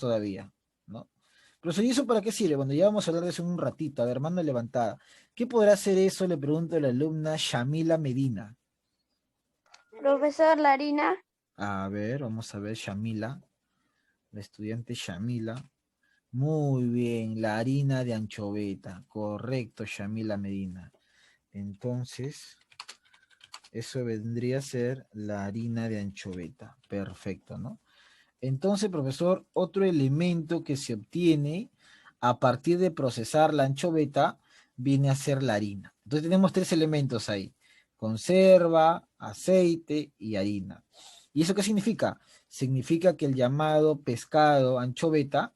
todavía, ¿no? Profesor, ¿y eso para qué sirve? Bueno, ya vamos a hablar de eso en un ratito. A ver, mano levantada. ¿Qué podrá hacer eso? Le pregunto a la alumna Shamila Medina. Profesor, la harina. A ver, vamos a ver, Shamila, la estudiante Shamila. Muy bien, la harina de anchoveta. Correcto, Shamila Medina. Entonces, eso vendría a ser la harina de anchoveta. Perfecto, ¿no? Entonces, profesor, otro elemento que se obtiene a partir de procesar la anchoveta viene a ser la harina. Entonces tenemos tres elementos ahí: conserva, aceite y harina. ¿Y eso qué significa? Significa que el llamado pescado anchoveta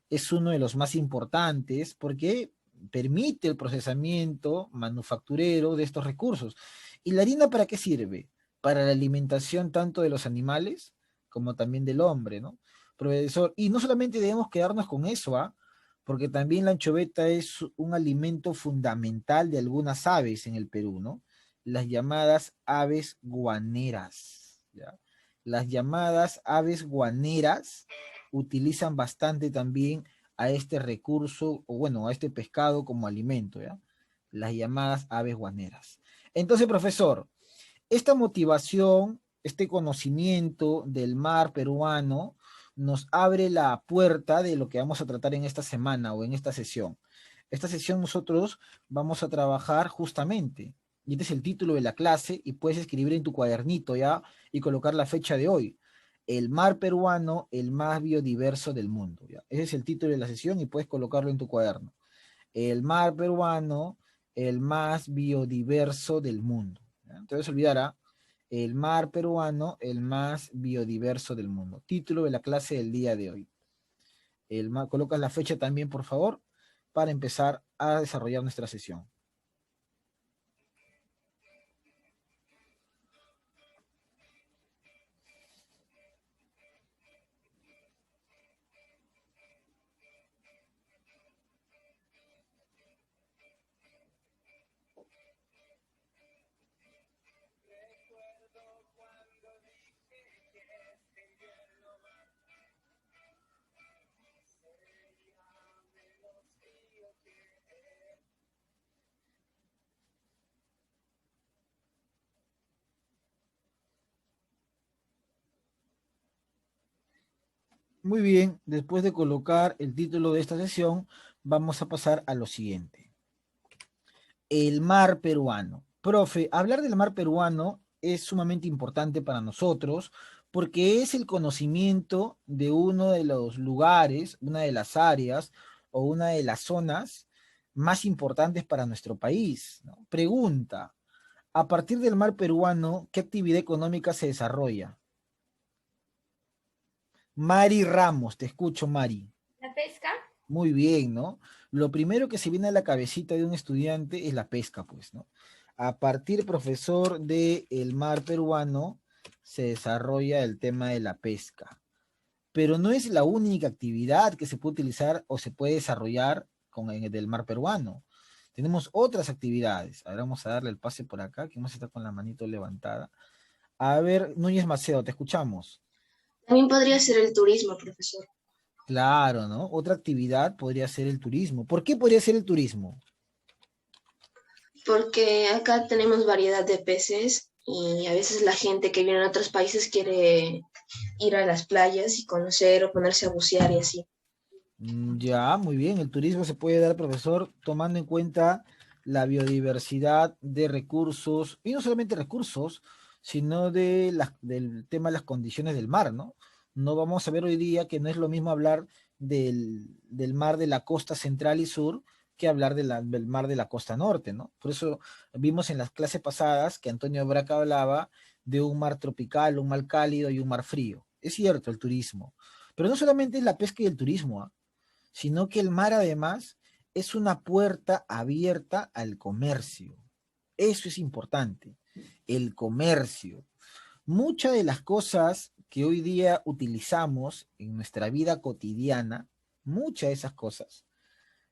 es uno de los más importantes porque permite el procesamiento manufacturero de estos recursos. ¿Y la harina para qué sirve? Para la alimentación tanto de los animales como también del hombre, ¿no? Profesor, y no solamente debemos quedarnos con eso, ¿ah? Porque también la anchoveta es un alimento fundamental de algunas aves en el Perú, ¿no? Las llamadas aves guaneras, ¿ya? Las llamadas aves guaneras utilizan bastante también a este recurso, o bueno, a este pescado como alimento, ¿ya? Las llamadas aves guaneras. Entonces, profesor, esta motivación, este conocimiento del mar peruano nos abre la puerta de lo que vamos a tratar en esta semana o en esta sesión. Esta sesión nosotros vamos a trabajar justamente, y este es el título de la clase, y puedes escribir en tu cuadernito ya y colocar la fecha de hoy. El mar peruano, el más biodiverso del mundo. ¿Ya? Ese es el título de la sesión y puedes colocarlo en tu cuaderno. El mar peruano, el más biodiverso del mundo. ¿Ya? Entonces olvidará, el mar peruano, el más biodiverso del mundo. Título de la clase del día de hoy. Colocas la fecha también, por favor, para empezar a desarrollar nuestra sesión. Muy bien, después de colocar el título de esta sesión, vamos a pasar a lo siguiente. El mar peruano. Profe, hablar del mar peruano es sumamente importante para nosotros porque es el conocimiento de uno de los lugares, una de las áreas o una de las zonas más importantes para nuestro país, ¿no? Pregunta, a partir del mar peruano, ¿qué actividad económica se desarrolla? Mari Ramos, te escucho, Mari. La pesca. Muy bien, ¿no? Lo primero que se viene a la cabecita de un estudiante es la pesca, pues, ¿no? A partir, profesor, de el mar peruano se desarrolla el tema de la pesca. Pero no es la única actividad que se puede utilizar o se puede desarrollar con el del mar peruano. Tenemos otras actividades. Ahora vamos a darle el pase por acá, que no está con la manito levantada. A ver, Núñez Macedo, te escuchamos. También podría ser el turismo, profesor. Claro, ¿no? Otra actividad podría ser el turismo. ¿Por qué podría ser el turismo? Porque acá tenemos variedad de peces y a veces la gente que viene de otros países quiere ir a las playas y conocer o ponerse a bucear y así. Ya, muy bien. El turismo se puede dar, profesor, tomando en cuenta la biodiversidad de recursos, y no solamente recursos, sino del tema de las condiciones del mar, ¿no? No vamos a ver hoy día que no es lo mismo hablar del mar de la costa central y sur que hablar del mar de la costa norte, ¿no? Por eso vimos en las clases pasadas que Antonio Braca hablaba de un mar tropical, un mar cálido y un mar frío. Es cierto, el turismo. Pero no solamente es la pesca y el turismo, ¿ah? Sino que el mar además es una puerta abierta al comercio. Eso es importante, el comercio. Muchas de las cosas que hoy día utilizamos en nuestra vida cotidiana, muchas de esas cosas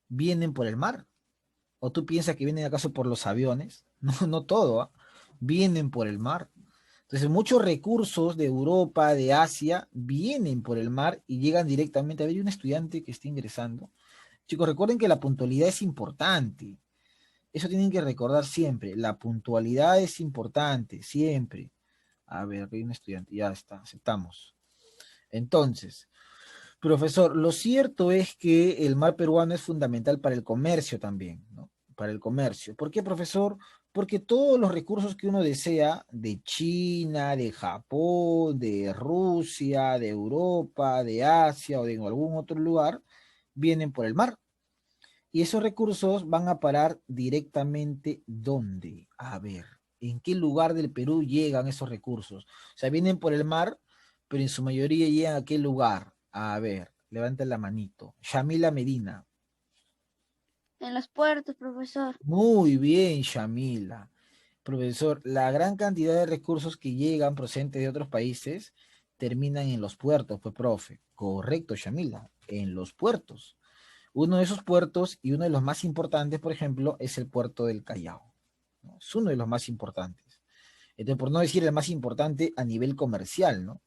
vienen por el mar. ¿O tú piensas que vienen acaso por los aviones? No, no todo, ¿ah? Vienen por el mar. Entonces, muchos recursos de Europa, de Asia, vienen por el mar y llegan directamente. A ver, hay un estudiante que está ingresando. Chicos, recuerden que la puntualidad es importante. Eso tienen que recordar siempre. La puntualidad es importante, siempre. A ver, aquí hay un estudiante. Ya está, aceptamos. Entonces, profesor, lo cierto es que el mar peruano es fundamental para el comercio también, ¿no? Para el comercio. ¿Por qué, profesor? Porque todos los recursos que uno desea de China, de Japón, de Rusia, de Europa, de Asia o de algún otro lugar, vienen por el mar. Y esos recursos van a parar directamente ¿dónde? A ver, ¿en qué lugar del Perú llegan esos recursos? O sea, vienen por el mar, pero en su mayoría llegan a qué lugar. A ver, levanten la manito. Shamila Medina. En los puertos, profesor. Muy bien, Shamila. Profesor, la gran cantidad de recursos que llegan procedentes de otros países terminan en los puertos, pues, profe. Correcto, Shamila, en los puertos. Uno de esos puertos y uno de los más importantes, por ejemplo, es el puerto del Callao, ¿no? Es uno de los más importantes. Entonces, por no decir el más importante a nivel comercial, ¿no?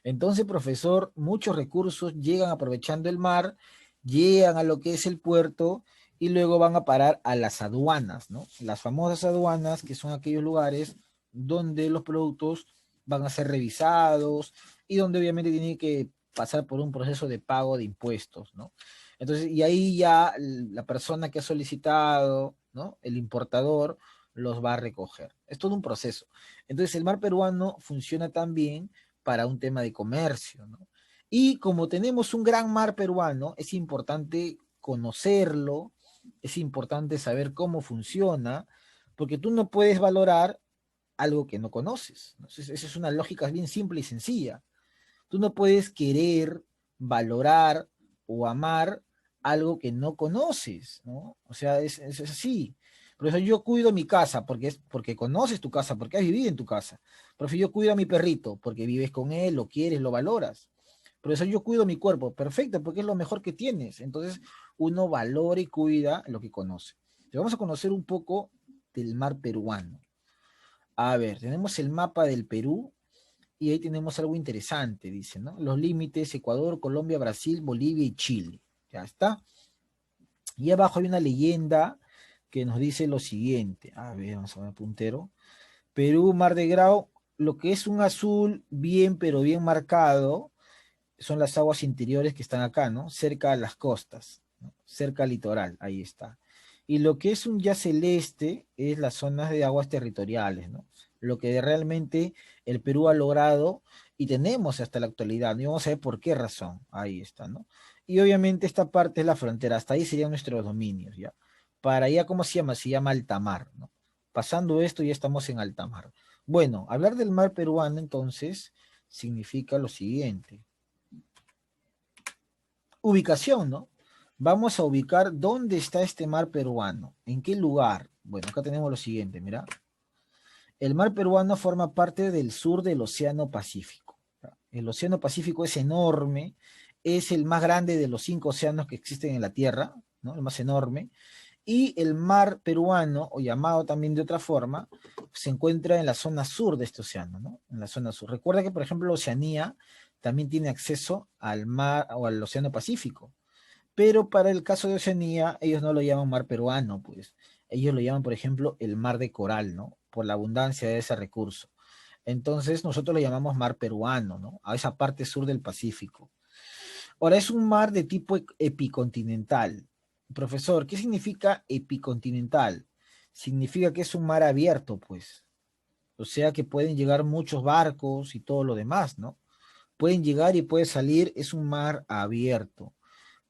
Entonces, profesor, muchos recursos llegan aprovechando el mar, llegan a lo que es el puerto y luego van a parar a las aduanas, ¿no? Las famosas aduanas, que son aquellos lugares donde los productos van a ser revisados y donde obviamente tienen que pasar por un proceso de pago de impuestos, ¿no? Entonces, y ahí ya la persona que ha solicitado, ¿no? El importador los va a recoger. Es todo un proceso. Entonces, el mar peruano funciona también para un tema de comercio, ¿no? Y como tenemos un gran mar peruano, es importante conocerlo, es importante saber cómo funciona, porque tú no puedes valorar algo que no conoces, ¿no? Esa es una lógica bien simple y sencilla. Tú no puedes querer, valorar o amar algo que no conoces, ¿no? O sea, es así. Por eso yo cuido mi casa, porque conoces tu casa, porque has vivido en tu casa. Por eso yo cuido a mi perrito, porque vives con él, lo quieres, lo valoras. Por eso yo cuido mi cuerpo, perfecto, porque es lo mejor que tienes. Entonces, uno valora y cuida lo que conoce. Entonces, vamos a conocer un poco del mar peruano. A ver, tenemos el mapa del Perú, y ahí tenemos algo interesante, dice, ¿no? Los límites: Ecuador, Colombia, Brasil, Bolivia y Chile. Ya está. Y abajo hay una leyenda que nos dice lo siguiente. A ver, vamos a ver el puntero. Perú, Mar de Grau, lo que es un azul bien, pero bien marcado, son las aguas interiores que están acá, ¿no? Cerca a las costas, ¿no? Cerca al litoral, ahí está. Y lo que es un ya celeste es las zonas de aguas territoriales, ¿no? Lo que realmente el Perú ha logrado y tenemos hasta la actualidad, ¿no? Y vamos a ver por qué razón, ahí está, ¿no? Y obviamente esta parte es la frontera, hasta ahí serían nuestros dominios, ¿ya? Para allá, ¿cómo se llama? Se llama alta mar, ¿no? Pasando esto ya estamos en alta mar. Bueno, hablar del mar peruano entonces significa lo siguiente. Ubicación, ¿no? Vamos a ubicar dónde está este mar peruano, en qué lugar. Bueno, acá tenemos lo siguiente, mira. El mar peruano forma parte del sur del Océano Pacífico. El Océano Pacífico es enorme, es el más grande de los 5 océanos que existen en la Tierra, ¿no? El más enorme. Y el mar peruano, o llamado también de otra forma, se encuentra en la zona sur de este océano, ¿no? En la zona sur. Recuerda que, por ejemplo, Oceanía también tiene acceso al mar o al Océano Pacífico. Pero para el caso de Oceanía, ellos no lo llaman mar peruano, pues. Ellos lo llaman, por ejemplo, el mar de coral, ¿no? Por la abundancia de ese recurso. Entonces, nosotros lo llamamos mar peruano, ¿no? A esa parte sur del Pacífico. Ahora, es un mar de tipo epicontinental. Profesor, ¿qué significa epicontinental? Significa que es un mar abierto, pues. O sea que pueden llegar muchos barcos y todo lo demás, ¿no? Pueden llegar y puede salir, es un mar abierto.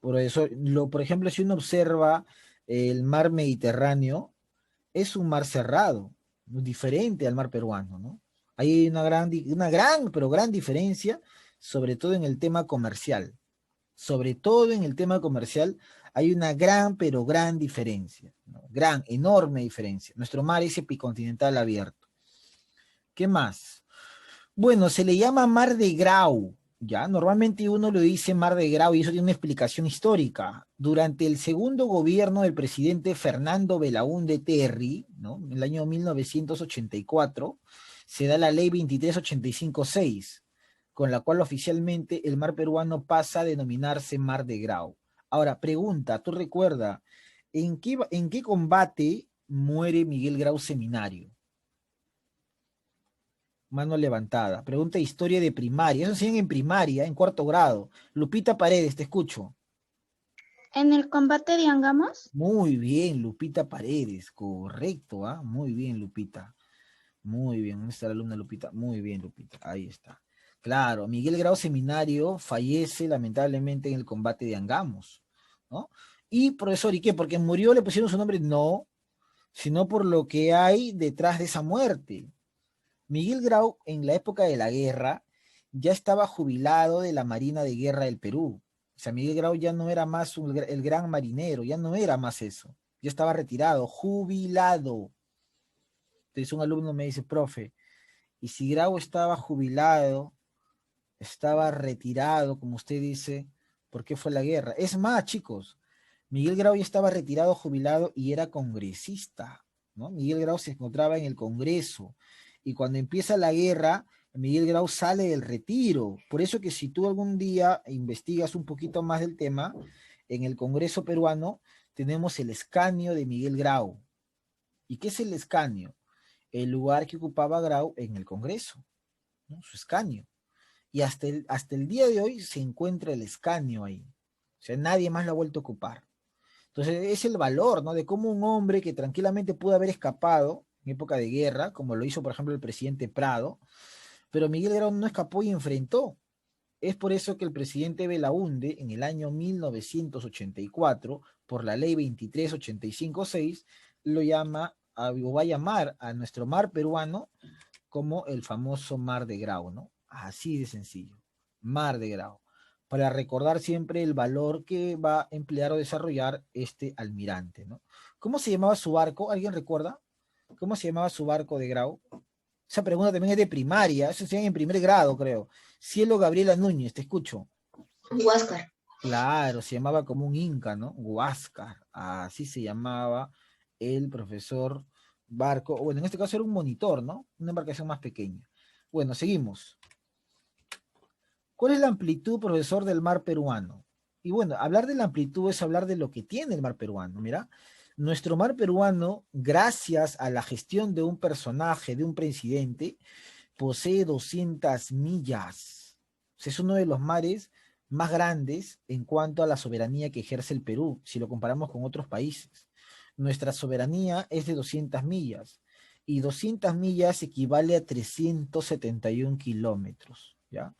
Por eso, por ejemplo, si uno observa el mar Mediterráneo, es un mar cerrado, diferente al mar peruano, ¿no? Hay pero gran diferencia, sobre todo en el tema comercial. Sobre todo en el tema comercial hay una gran, pero gran diferencia, ¿no? Gran, enorme diferencia. Nuestro mar es epicontinental abierto. ¿Qué más? Bueno, se le llama Mar de Grau, ¿ya? Normalmente uno lo dice Mar de Grau y eso tiene una explicación histórica. Durante el segundo gobierno del presidente Fernando Belaúnde Terry, ¿no? En el año 1984, se da la ley 2385-6, con la cual oficialmente el mar peruano pasa a denominarse Mar de Grau. Ahora, pregunta, ¿tú recuerdas en qué combate muere Miguel Grau Seminario? Mano levantada. Pregunta de historia de primaria. Eso enseñan en primaria, en cuarto grado. Lupita Paredes, te escucho. ¿En el combate de Angamos? Muy bien, Lupita Paredes, correcto, ¿ah? Muy bien, Lupita. Muy bien, ¿dónde está la alumna Lupita? Muy bien, Lupita, ahí está. Claro, Miguel Grau Seminario fallece lamentablemente en el combate de Angamos, ¿no? Y profesor, ¿y qué? ¿Porque murió le pusieron su nombre? No, sino por lo que hay detrás de esa muerte. Miguel Grau, en la época de la guerra, ya estaba jubilado de la Marina de Guerra del Perú. O sea, Miguel Grau ya no era más el gran marinero, ya no era más eso. Ya estaba retirado, jubilado. Entonces un alumno me dice, profe, y si Grau estaba jubilado, estaba retirado, como usted dice, ¿por qué fue la guerra? Es más, chicos, Miguel Grau ya estaba retirado, jubilado y era congresista, ¿no? Miguel Grau se encontraba en el Congreso y cuando empieza la guerra, Miguel Grau sale del retiro. Por eso que si tú algún día investigas un poquito más del tema, en el Congreso peruano tenemos el escaño de Miguel Grau. ¿Y qué es el escaño? El lugar que ocupaba Grau en el Congreso, ¿no? Su escaño. Y hasta el día de hoy se encuentra el escaño ahí. O sea, nadie más lo ha vuelto a ocupar. Entonces, es el valor, ¿no? De cómo un hombre que tranquilamente pudo haber escapado en época de guerra, como lo hizo, por ejemplo, el presidente Prado, pero Miguel Grau no escapó y enfrentó. Es por eso que el presidente Belaúnde, en el año 1984, por la ley 2385-6, lo llama, o va a llamar a nuestro mar peruano como el famoso Mar de Grau, ¿no? Así de sencillo, Mar de Grau, para recordar siempre el valor que va a emplear o desarrollar este almirante, ¿no? ¿Cómo se llamaba su barco? ¿Alguien recuerda? ¿Cómo se llamaba su barco de Grau? Esa pregunta también es de primaria, eso se llama en primer grado, creo. Cielo Gabriela Núñez, te escucho. Huáscar. Claro, se llamaba como un inca, ¿no? Huáscar, así se llamaba el profesor barco, o bueno, en este caso era un monitor, ¿no? Una embarcación más pequeña. Bueno, seguimos. ¿Cuál es la amplitud, profesor, del mar peruano? Y bueno, hablar de la amplitud es hablar de lo que tiene el mar peruano. Mira, nuestro mar peruano, gracias a la gestión de un personaje, de un presidente, posee 200 millas. O sea, es uno de los mares más grandes en cuanto a la soberanía que ejerce el Perú, si lo comparamos con otros países. Nuestra soberanía es de 200 millas y 200 millas equivale a 371 kilómetros, ¿ya?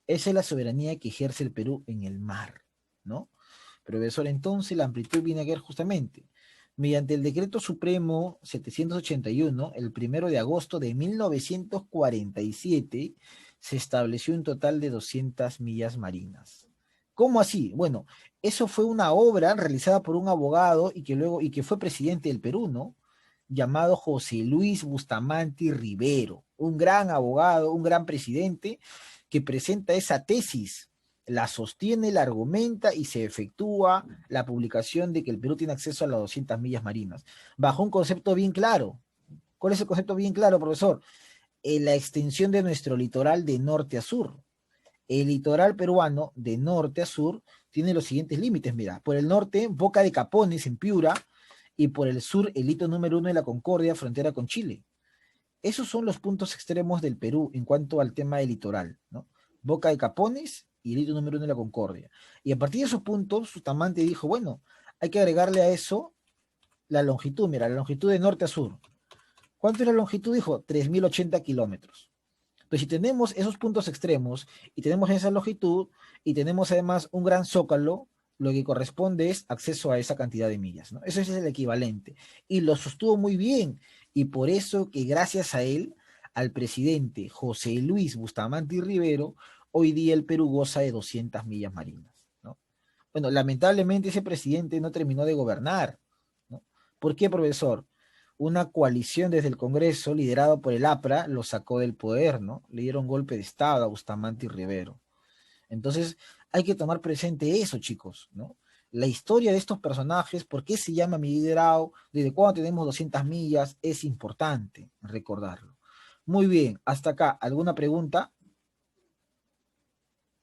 Esa es la soberanía que ejerce el Perú en el mar, ¿no? Profesor, entonces la amplitud viene a ver justamente mediante el Decreto Supremo 781, el 1 de agosto de 1947, se estableció un total de 200 millas marinas. ¿Cómo así? Bueno, eso fue una obra realizada por un abogado y que fue presidente del Perú, ¿no? Llamado José Luis Bustamante Rivero, un gran abogado, un gran presidente que presenta esa tesis, la sostiene, la argumenta y se efectúa la publicación de que el Perú tiene acceso a las 200 millas marinas, bajo un concepto bien claro. ¿Cuál es el concepto bien claro, profesor? La extensión de nuestro litoral de norte a sur. El litoral peruano, de norte a sur, tiene los siguientes límites, mira, por el norte, Boca de Capones, en Piura, y por el sur, el hito número 1 de la Concordia, frontera con Chile. Esos son los puntos extremos del Perú en cuanto al tema del litoral, ¿no? Boca de Capones y el hito número 1 de la Concordia. Y a partir de esos puntos, Bustamante dijo, bueno, hay que agregarle a eso la longitud, mira, la longitud de norte a sur. ¿Cuánto es la longitud? Dijo, 3.080 kilómetros. Entonces, si tenemos esos puntos extremos y tenemos esa longitud y tenemos además un gran zócalo, lo que corresponde es acceso a esa cantidad de millas, ¿no? Eso es el equivalente. Y lo sostuvo muy bien. Y por eso que gracias a él, al presidente José Luis Bustamante y Rivero, hoy día el Perú goza de 200 millas marinas, ¿no? Bueno, lamentablemente ese presidente no terminó de gobernar, ¿no? ¿Por qué, profesor? Una coalición desde el Congreso, liderado por el APRA, lo sacó del poder, ¿no? Le dieron golpe de Estado a Bustamante y Rivero. Entonces, hay que tomar presente eso, chicos, ¿no? La historia de estos personajes, por qué se llama Miguel Grau, desde cuándo tenemos 200 millas, es importante recordarlo. Muy bien, hasta acá, ¿alguna pregunta?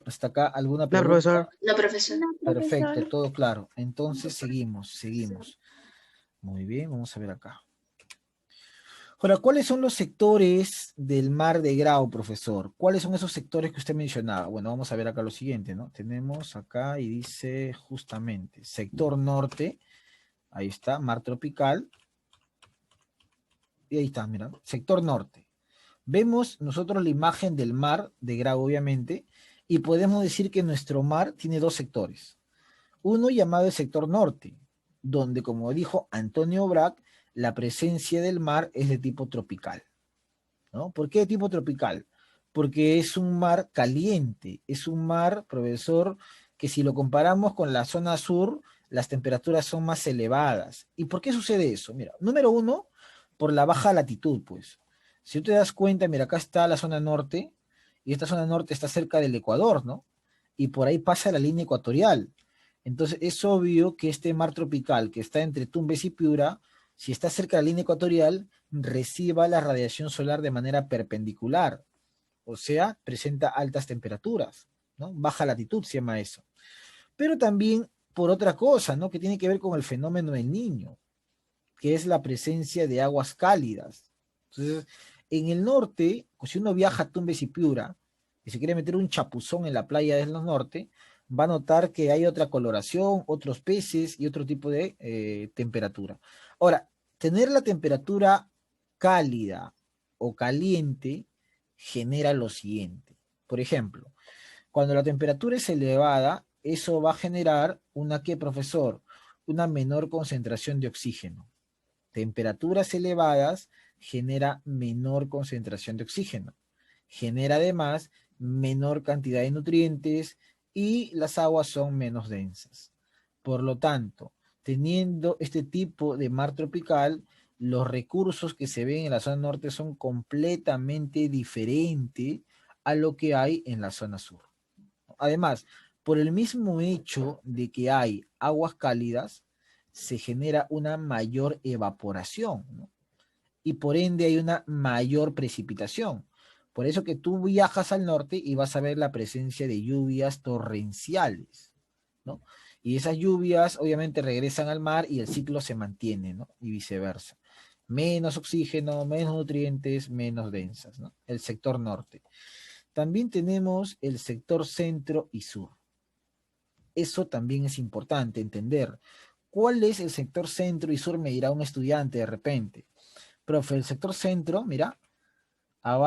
Hasta acá, ¿alguna No, pregunta? profesor. No, profesor. No, Perfecto, profesor. todo claro. Entonces seguimos. Muy bien, vamos a ver acá. Ahora, ¿cuáles son los sectores del mar de Grau, profesor? ¿Cuáles son esos sectores que usted mencionaba? Bueno, vamos a ver acá lo siguiente, ¿no? Tenemos acá y dice justamente, sector norte, ahí está, mar tropical, y ahí está, mira, sector norte. Vemos nosotros la imagen del mar de Grau, obviamente, y podemos decir que nuestro mar tiene dos sectores. Uno llamado el sector norte, donde, como dijo Antonio Brac, la presencia del mar es de tipo tropical, ¿no? ¿Por qué de tipo tropical? Porque es un mar caliente, es un mar, profesor, que si lo comparamos con la zona sur, las temperaturas son más elevadas. ¿Y por qué sucede eso? Mira, número uno, por la baja latitud, pues. Si tú te das cuenta, mira, acá está la zona norte, y esta zona norte está cerca del Ecuador, ¿no? Y por ahí pasa la línea ecuatorial. Entonces es obvio que este mar tropical que está entre Tumbes y Piura, si está cerca de la línea ecuatorial, reciba la radiación solar de manera perpendicular, o sea, presenta altas temperaturas, ¿no? Baja latitud se llama eso. Pero también por otra cosa, ¿no? Que tiene que ver con el fenómeno del Niño, que es la presencia de aguas cálidas. Entonces, en el norte, pues, si uno viaja a Tumbes y Piura y se quiere meter un chapuzón en la playa del norte, va a notar que hay otra coloración, otros peces y otro tipo de temperatura. Ahora, tener la temperatura cálida o caliente genera lo siguiente. Por ejemplo, cuando la temperatura es elevada, eso va a generar una, ¿qué, profesor? Una menor concentración de oxígeno. Temperaturas elevadas genera menor concentración de oxígeno. Genera además menor cantidad de nutrientes y las aguas son menos densas. Por lo tanto, teniendo este tipo de mar tropical, los recursos que se ven en la zona norte son completamente diferentes a lo que hay en la zona sur. Además, por el mismo hecho de que hay aguas cálidas, se genera una mayor evaporación, ¿no? Y por ende hay una mayor precipitación. Por eso que tú viajas al norte y vas a ver la presencia de lluvias torrenciales, ¿no? Y esas lluvias obviamente regresan al mar y el ciclo se mantiene, ¿no? Y viceversa. Menos oxígeno, menos nutrientes, menos densas, ¿no? El sector norte. También tenemos el sector centro y sur. Eso también es importante entender. ¿Cuál es el sector centro y sur? Me dirá un estudiante de repente. Profe, el sector centro, mira, abarca